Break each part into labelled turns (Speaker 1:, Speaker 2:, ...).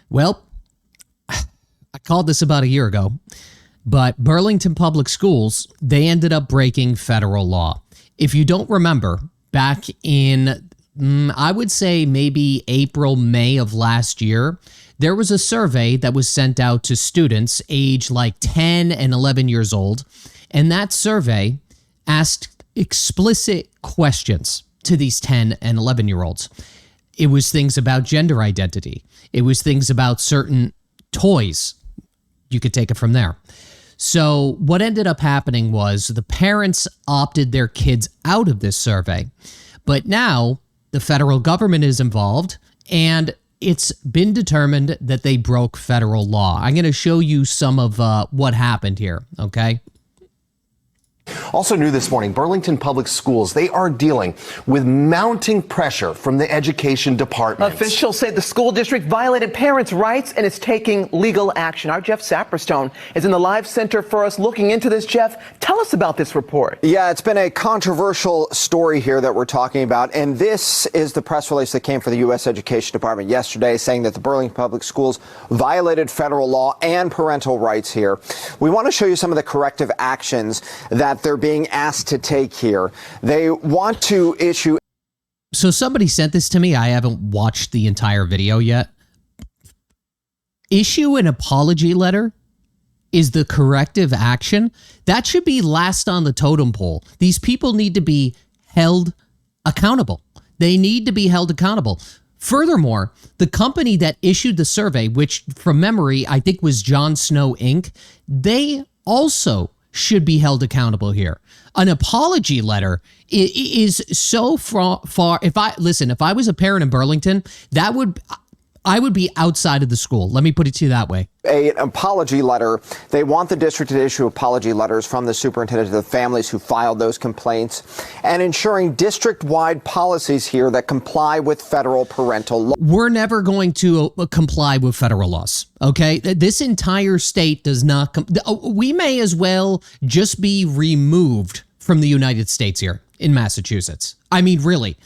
Speaker 1: Well, I called this about a year ago, but Burlington Public Schools, they ended up breaking federal law. If you don't remember, back in, I would say maybe April, May of last year, there was a survey that was sent out to students age like 10 and 11 years old. And that survey asked explicit questions to these 10 and 11-year-olds. It was things about gender identity. It was things about certain toys. You could take it from there. So what ended up happening was the parents opted their kids out of this survey. But now the federal government is involved, and it's been determined that they broke federal law. I'm going to show you some of what happened here, okay?
Speaker 2: Also new this morning, Burlington Public Schools, they are dealing with mounting pressure from the education department.
Speaker 3: Officials say the school district violated parents' rights and is taking legal action. Our Jeff Saperstone is in the live center for us looking into this. Jeff, tell us about this report.
Speaker 4: Yeah, it's been a controversial story here that we're talking about. And this is the press release that came from the U.S. Education Department yesterday saying that the Burlington Public Schools violated federal law and parental rights here. We want to show you some of the corrective actions that they're being asked to take here. They want to issue.
Speaker 1: So somebody sent this to me. I haven't watched the entire video yet. Issue an apology letter is the corrective action. That should be last on the totem pole. These people need to be held accountable. They need to be held accountable. Furthermore, the company that issued the survey, which from memory, I think was Jon Snow Inc., they also should be held accountable here. An apology letter is so far. If I was a parent in Burlington, I would be outside of the school. Let me put it to you that way.
Speaker 4: An apology letter. They want the district to issue apology letters from the superintendent to the families who filed those complaints, and ensuring district-wide policies here that comply with federal parental law.
Speaker 1: We're never going to comply with federal laws, okay? This entire state does not. We may as well just be removed from the United States here in Massachusetts. I mean, really,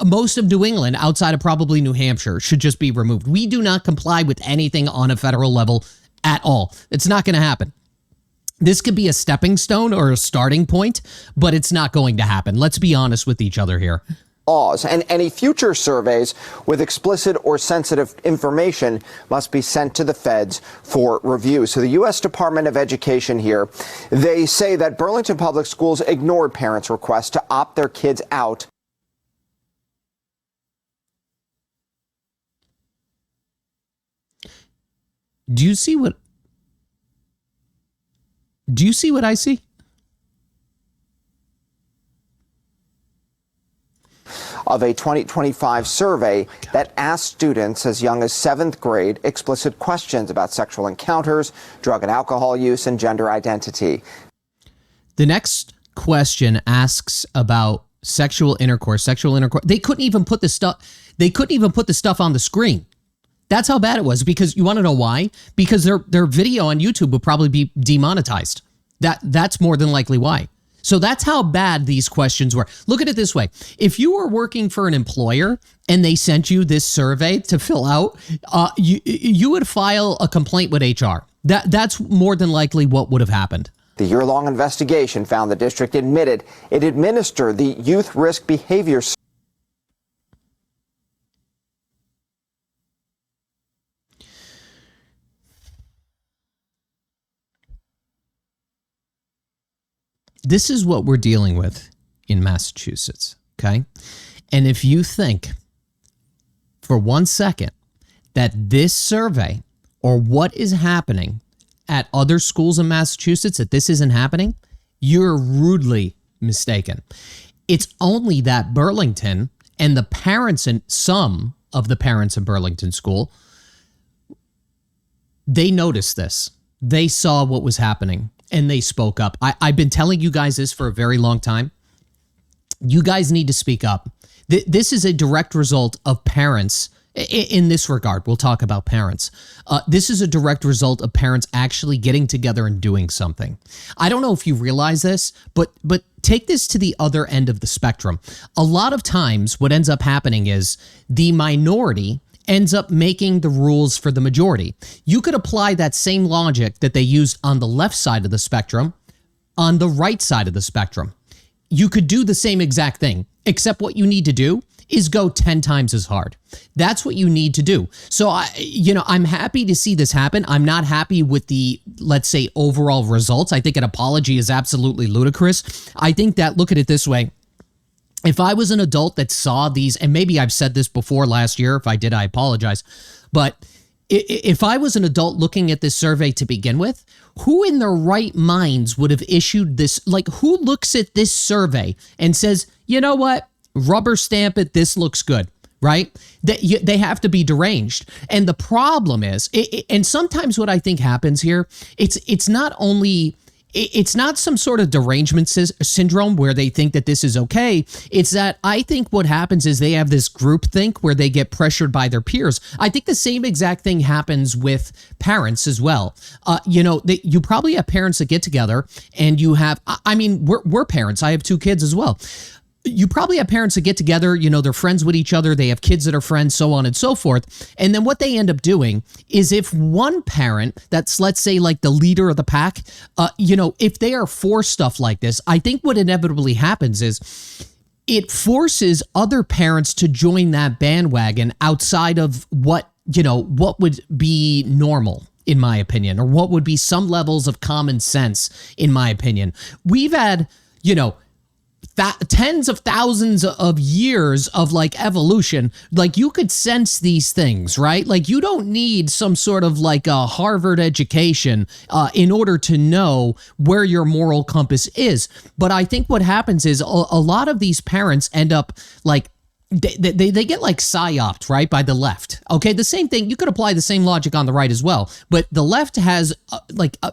Speaker 1: most of New England, outside of probably New Hampshire, should just be removed. We do not comply with anything on a federal level at all. It's not going to happen. This could be a stepping stone or a starting point, but it's not going to happen. Let's be honest with each other here.
Speaker 4: Laws, and any future surveys with explicit or sensitive information must be sent to the feds for review. So the U.S. Department of Education here, they say that Burlington Public Schools ignored parents' requests to opt their kids out.
Speaker 1: Do you see what I see?
Speaker 4: Of a 2025 survey that asked students as young as 7th grade explicit questions about sexual encounters, drug and alcohol use, and gender identity.
Speaker 1: The next question asks about sexual intercourse. They couldn't even put the stuff on the screen. That's how bad it was, because you want to know why? Because their video on YouTube would probably be demonetized. That's more than likely why. So that's how bad these questions were. Look at it this way. If you were working for an employer and they sent you this survey to fill out, you would file a complaint with HR. That's more than likely what would have happened.
Speaker 4: The year-long investigation found the district admitted it administered the youth risk behavior.
Speaker 1: This is what we're dealing with in Massachusetts, okay? And if you think for 1 second that this survey or what is happening at other schools in Massachusetts, that this isn't happening, you're rudely mistaken. It's only that Burlington and the parents, and some of the parents in Burlington School, they noticed this. They saw what was happening. And they spoke up. I've been telling you guys this for a very long time. You guys need to speak up. This is a direct result of parents in this regard. We'll talk about parents. This is a direct result of parents actually getting together and doing something. I don't know if you realize this, but take this to the other end of the spectrum. A lot of times what ends up happening is the minority ends up making the rules for the majority. You could apply that same logic that they used on the left side of the spectrum on the right side of the spectrum. You could do the same exact thing, except what you need to do is go 10 times as hard. That's what you need to do. So I'm happy to see this happen. I'm not happy with the, let's say, overall results. I think an apology is absolutely ludicrous. I think that, look at it this way. If I was an adult that saw these, and maybe I've said this before last year, if I did, I apologize. But if I was an adult looking at this survey to begin with, who in their right minds would have issued this? Like, who looks at this survey and says, you know what? Rubber stamp it, this looks good, right? They have to be deranged. And the problem is, and sometimes what I think happens here, it's not some sort of derangement syndrome where they think that this is okay. It's that I think what happens is they have this group think where they get pressured by their peers. I think the same exact thing happens with parents as well. You probably have parents that get together and you have, we're parents. I have 2 kids as well. You probably have parents that get together, they're friends with each other, they have kids that are friends, so on and so forth. And then what they end up doing is if one parent that's, let's say, like the leader of the pack, if they are for stuff like this, I think what inevitably happens is it forces other parents to join that bandwagon outside of what would be normal, in my opinion, or what would be some levels of common sense, in my opinion. We've had, tens of thousands of years of like evolution. Like, you could sense these things, right? Like, you don't need some sort of like a Harvard education in order to know where your moral compass is. But I think what happens is a lot of these parents end up like, they get like psyoped, right, by the left. Okay, the same thing. You could apply the same logic on the right as well. But the left has,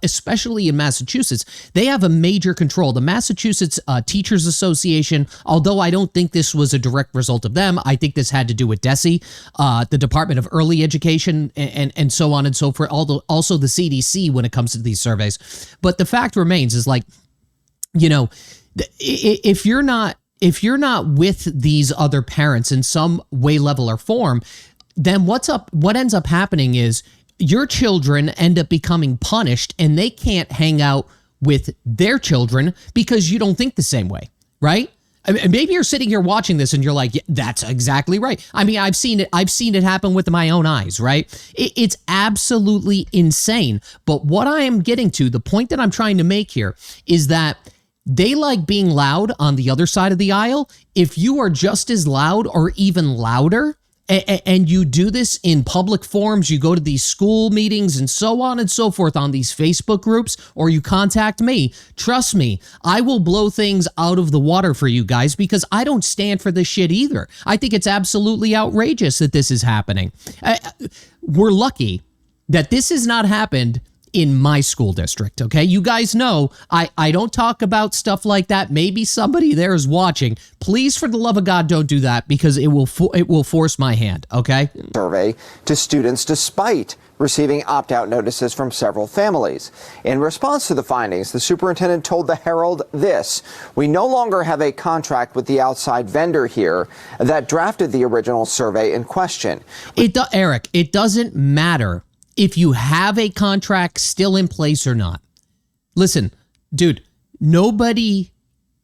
Speaker 1: especially in Massachusetts, they have a major control. The Massachusetts Teachers Association, although I don't think this was a direct result of them, I think this had to do with DESE, the Department of Early Education, and so on and so forth. Also the CDC when it comes to these surveys. But the fact remains is like, if you're not with these other parents in some way, level, or form, then what ends up happening is your children end up becoming punished and they can't hang out with their children because you don't think the same way, right? I mean, maybe you're sitting here watching this and you're like, yeah, that's exactly right. I mean, I've seen it happen with my own eyes, right? It's absolutely insane. But what I am getting to, the point that I'm trying to make here is that they like being loud on the other side of the aisle. If you are just as loud or even louder, and you do this in public forums, you go to these school meetings and so on and so forth on these Facebook groups, or you contact me, trust me, I will blow things out of the water for you guys because I don't stand for this shit either. I think it's absolutely outrageous that this is happening. We're lucky that this has not happened in my school district, okay? You guys know I don't talk about stuff like that. Maybe somebody there is watching. Please, for the love of God, don't do that because it will force my hand, okay?
Speaker 4: Survey to students despite receiving opt-out notices from several families. In response to the findings, the superintendent told the Herald this: "We no longer have a contract with the outside vendor here that drafted the original survey in question."
Speaker 1: Eric, it doesn't matter if you have a contract still in place or not. Listen, dude, nobody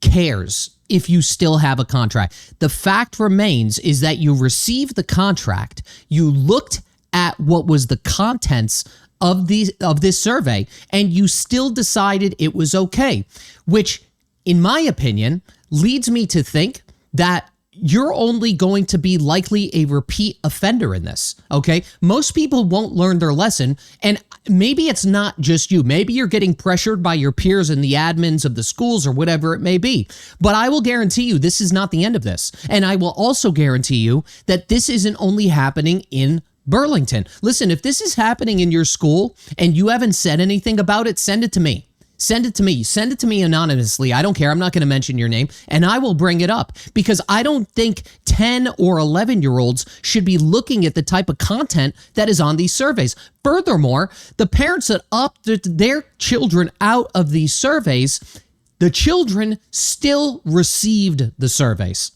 Speaker 1: cares if you still have a contract. The fact remains is that you received the contract, you looked at what was the contents of this survey, and you still decided it was okay, which, in my opinion, leads me to think that you're only going to be likely a repeat offender in this, okay? Most people won't learn their lesson, and maybe it's not just you. Maybe you're getting pressured by your peers and the admins of the schools or whatever it may be. But I will guarantee you this is not the end of this. And I will also guarantee you that this isn't only happening in Burlington. Listen, if this is happening in your school and you haven't said anything about it, send it to me. Send it to me. Send it to me anonymously. I don't care. I'm not going to mention your name, and I will bring it up because I don't think 10 or 11-year-olds should be looking at the type of content that is on these surveys. Furthermore, the parents that opted their children out of these surveys, the children still received the surveys.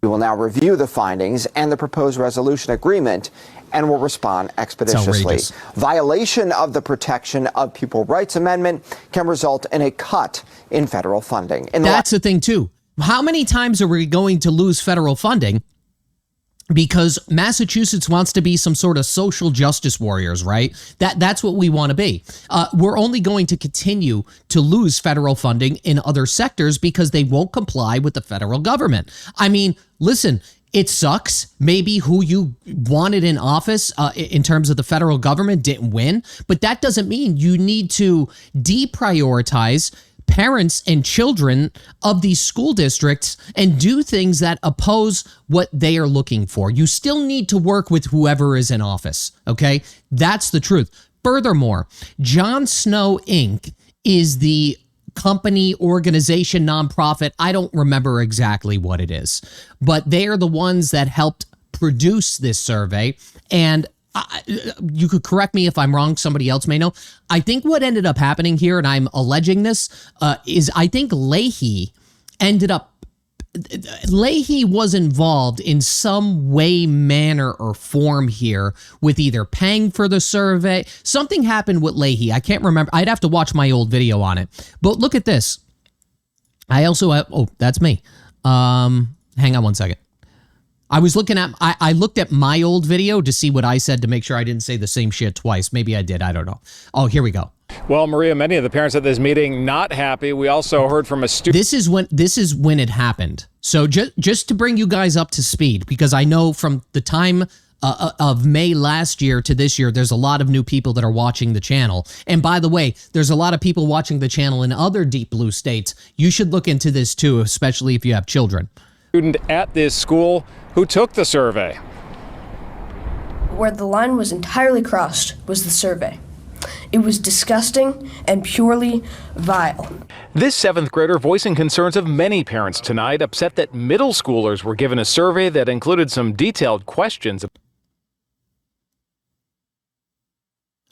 Speaker 4: We will now review the findings and the proposed resolution agreement and will respond expeditiously. Violation of the Protection of Pupil Rights Amendment can result in a cut in federal funding.
Speaker 1: That's the thing, too. How many times are we going to lose federal funding because Massachusetts wants to be some sort of social justice warriors, right? That's what we want to be. We're only going to continue to lose federal funding in other sectors because they won't comply with the federal government. I mean, listen, it sucks. Maybe who you wanted in office in terms of the federal government didn't win, but that doesn't mean you need to deprioritize parents and children of these school districts and do things that oppose what they are looking for. You still need to work with whoever is in office, okay? That's the truth. Furthermore, Jon Snow Inc. is the company, organization, nonprofit. I don't remember exactly what it is, but they are the ones that helped produce this survey. And you could correct me if I'm wrong. Somebody else may know. I think what ended up happening here, and I'm alleging this, is I think Leahy was involved in some way, manner, or form here with either paying for the survey. Something happened with Leahy. I can't remember. I'd have to watch my old video on it. But look at this. I also have, oh, that's me. Hang on one second. I was looking at, I looked at my old video to see what I said to make sure I didn't say the same shit twice. Maybe I did. I don't know. Oh, here we go.
Speaker 5: Well, Maria, many of the parents at this meeting not happy. We also heard from a student.
Speaker 1: This is when it happened. So just to bring you guys up to speed, because I know from the time of May last year to this year, there's a lot of new people that are watching the channel. And by the way, there's a lot of people watching the channel in other deep blue states. You should look into this too, especially if you have children.
Speaker 5: Student at this school who took the survey.
Speaker 6: Where the line was entirely crossed was the survey. It was disgusting and purely vile.
Speaker 5: This seventh grader voicing concerns of many parents tonight, upset that middle schoolers were given a survey that included some detailed questions.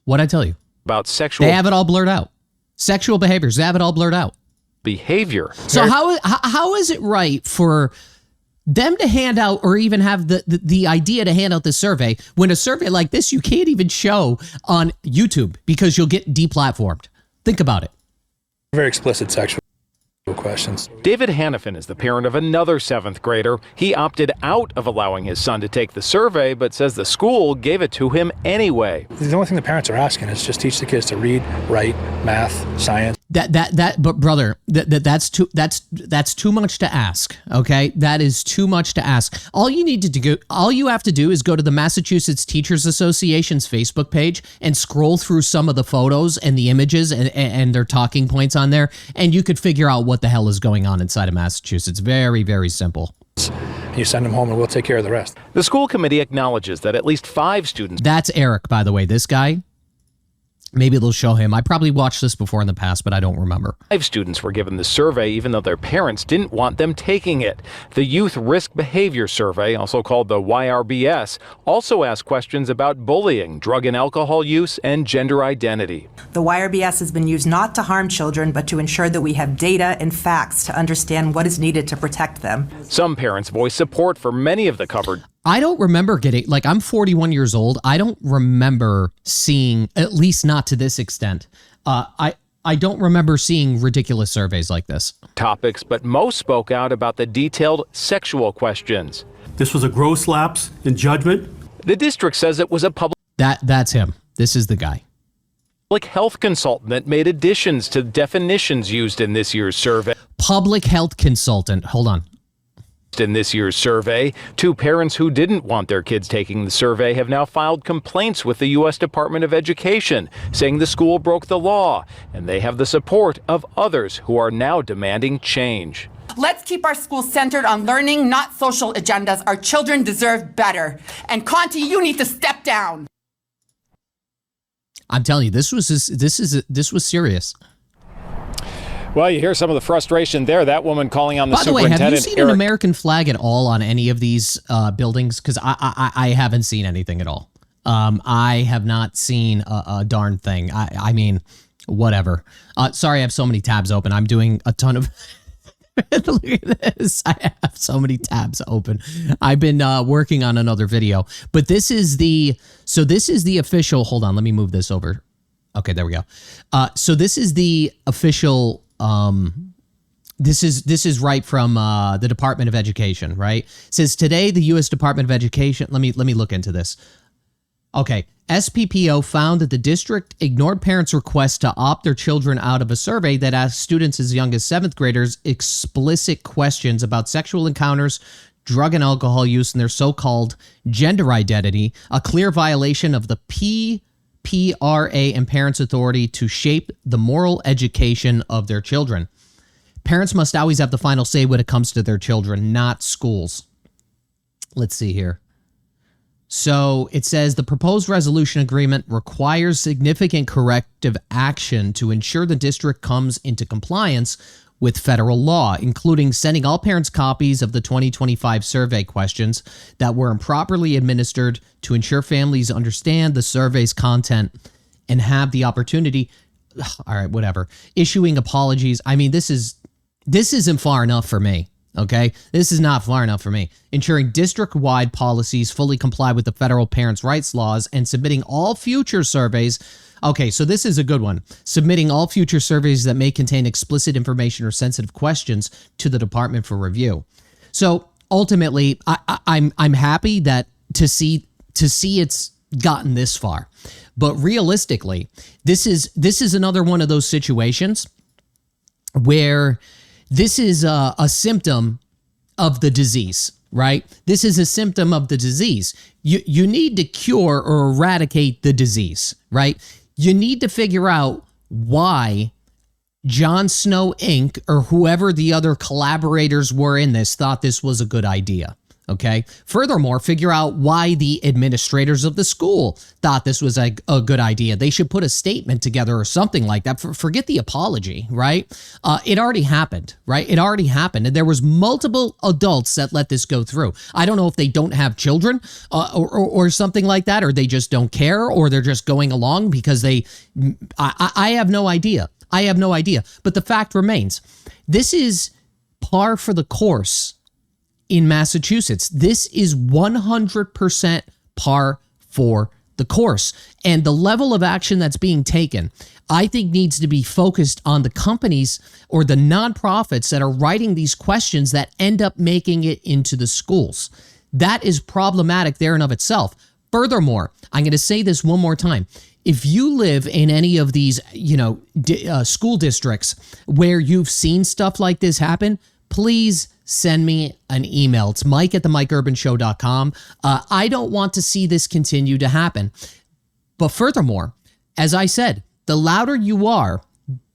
Speaker 1: What'd I tell you?
Speaker 5: About sexual.
Speaker 1: They have it all blurred out. Sexual behaviors, they have it all blurred out.
Speaker 5: Behavior.
Speaker 1: So how is it right for them to hand out or even have the idea to hand out this survey when a survey like this you can't even show on YouTube because you'll get deplatformed? Think about it.
Speaker 7: Very explicit sexual questions.
Speaker 5: David Hannafin is the parent of another seventh grader. He opted out of allowing his son to take the survey, but says the school gave it to him anyway.
Speaker 7: The only thing the parents are asking is just teach the kids to read, write, math, science.
Speaker 1: But brother, that's too much to ask. Okay, that is too much to ask. All you have to do is go to the Massachusetts Teachers Association's Facebook page and scroll through some of the photos and the images and their talking points on there, and you could figure out what the hell is going on inside of Massachusetts. Very, very simple.
Speaker 7: You send them home and we'll take care of the rest.
Speaker 5: The school committee acknowledges that at least 5 students.
Speaker 1: That's Eric, by the way. This guy. Maybe they'll show him. I probably watched this before in the past, but I don't remember.
Speaker 5: 5 students were given the survey even though their parents didn't want them taking it. The Youth Risk Behavior Survey, also called the YRBS, also asked questions about bullying, drug and alcohol use, and gender identity.
Speaker 8: The YRBS has been used not to harm children, but to ensure that we have data and facts to understand what is needed to protect them. Some
Speaker 5: parents voiced support for many of the covered.
Speaker 1: I don't remember getting, like, I'm 41 years old. I don't remember seeing, at least not to this extent. I don't remember seeing ridiculous surveys like this.
Speaker 5: Topics, but most spoke out about the detailed sexual questions.
Speaker 9: This was a gross lapse in judgment.
Speaker 5: The district says it was a public.
Speaker 1: That's him. This is the guy.
Speaker 5: Public health consultant that made additions to definitions used in this year's survey.
Speaker 1: Public health consultant. Hold on.
Speaker 5: In this year's survey, 2 parents who didn't want their kids taking the survey have now filed complaints with the U.S. Department of Education, saying the school broke the law, and they have the support of others who are now demanding change.
Speaker 10: Let's keep our schools centered on learning, not social agendas. Our children deserve better. And Conti, you need to step down.
Speaker 1: I'm telling you, this was serious.
Speaker 5: Well, you hear some of the frustration there. That woman calling on the superintendent.
Speaker 1: By the way, have you seen an American flag at all on any of these buildings? Because I haven't seen anything at all. I have not seen a darn thing. I mean, whatever. Sorry, I have so many tabs open. I'm doing a ton of Look at this. I have so many tabs open. I've been working on another video, but this is the official. Hold on, let me move this over. Okay, there we go. So this is the official. This is right from the Department of Education, right? It says today the U.S. Department of Education. Let me look into this. Okay, SPPO found that the district ignored parents' request to opt their children out of a survey that asked students as young as 7th graders explicit questions about sexual encounters, drug and alcohol use, and their so-called gender identity, a clear violation of the PRA and parents' authority to shape the moral education of their children. Parents must always have the final say when it comes to their children, not schools. Let's see here. So it says the proposed resolution agreement requires significant corrective action to ensure the district comes into compliance with federal law, including sending all parents copies of the 2025 survey questions that were improperly administered to ensure families understand the survey's content and have the opportunity. All right, whatever. Issuing apologies. I mean, this isn't far enough for me. Okay, this is not far enough for me. Ensuring district-wide policies fully comply with the federal parents' rights laws and submitting all future surveys. Okay, so this is a good one. Submitting all future surveys that may contain explicit information or sensitive questions to the department for review. So ultimately, I'm happy that to see it's gotten this far, but realistically, this is another one of those situations where this is a symptom of the disease, right? This is a symptom of the disease. You need to cure or eradicate the disease, right? You need to figure out why Jon Snow Inc. or whoever the other collaborators were in this thought this was a good idea. Okay. Furthermore, figure out why the administrators of the school thought this was a good idea. They should put a statement together or something like that. Forget the apology, right? It already happened, right? It already happened. And there was multiple adults that let this go through. I don't know if they don't have children or something like that, or they just don't care, or they're just going along because I have no idea. I have no idea. But the fact remains, this is par for the course in Massachusetts. This is 100% par for the course. And the level of action that's being taken, I think, needs to be focused on the companies or the nonprofits that are writing these questions that end up making it into the schools. That is problematic there and of itself. Furthermore, I'm going to say this one more time. If you live in any of these, school districts where you've seen stuff like this happen, please send me an email. It's mike@themikeurbanshow.com. I don't want to see this continue to happen. But furthermore, as I said, the louder you are,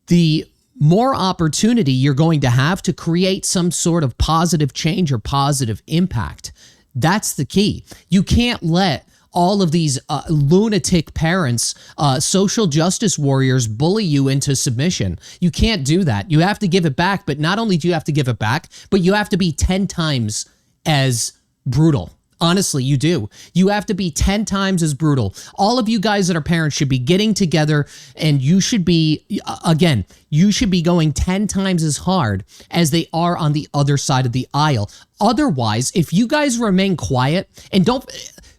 Speaker 1: the more opportunity you're going to have to create some sort of positive change or positive impact. That's the key. You can't let all of these lunatic parents, social justice warriors bully you into submission. You can't do that. You have to give it back, but not only do you have to give it back, but you have to be 10 times as brutal. Honestly, you do. You have to be 10 times as brutal. All of you guys that are parents should be getting together, and you should be, again, you should be going 10 times as hard as they are on the other side of the aisle. Otherwise, if you guys remain quiet and don't...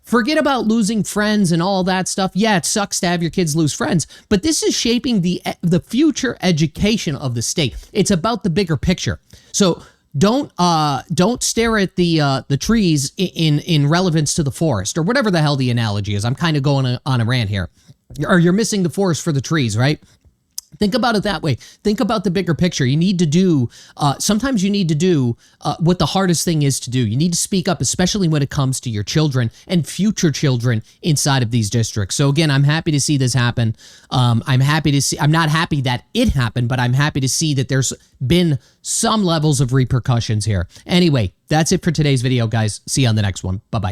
Speaker 1: Forget about losing friends and all that stuff. Yeah, it sucks to have your kids lose friends, but this is shaping the future education of the state. It's about the bigger picture. So don't stare at the trees in relevance to the forest, or whatever the hell the analogy is. I'm kind of going on a rant here. Or you're missing the forest for the trees, right? Think about it that way. Think about the bigger picture. You need to do, sometimes you need to do what the hardest thing is to do. You need to speak up, especially when it comes to your children and future children inside of these districts. So again, I'm happy to see this happen. I'm not happy that it happened, but I'm happy to see that there's been some levels of repercussions here. Anyway, that's it for today's video, guys. See you on the next one. Bye-bye.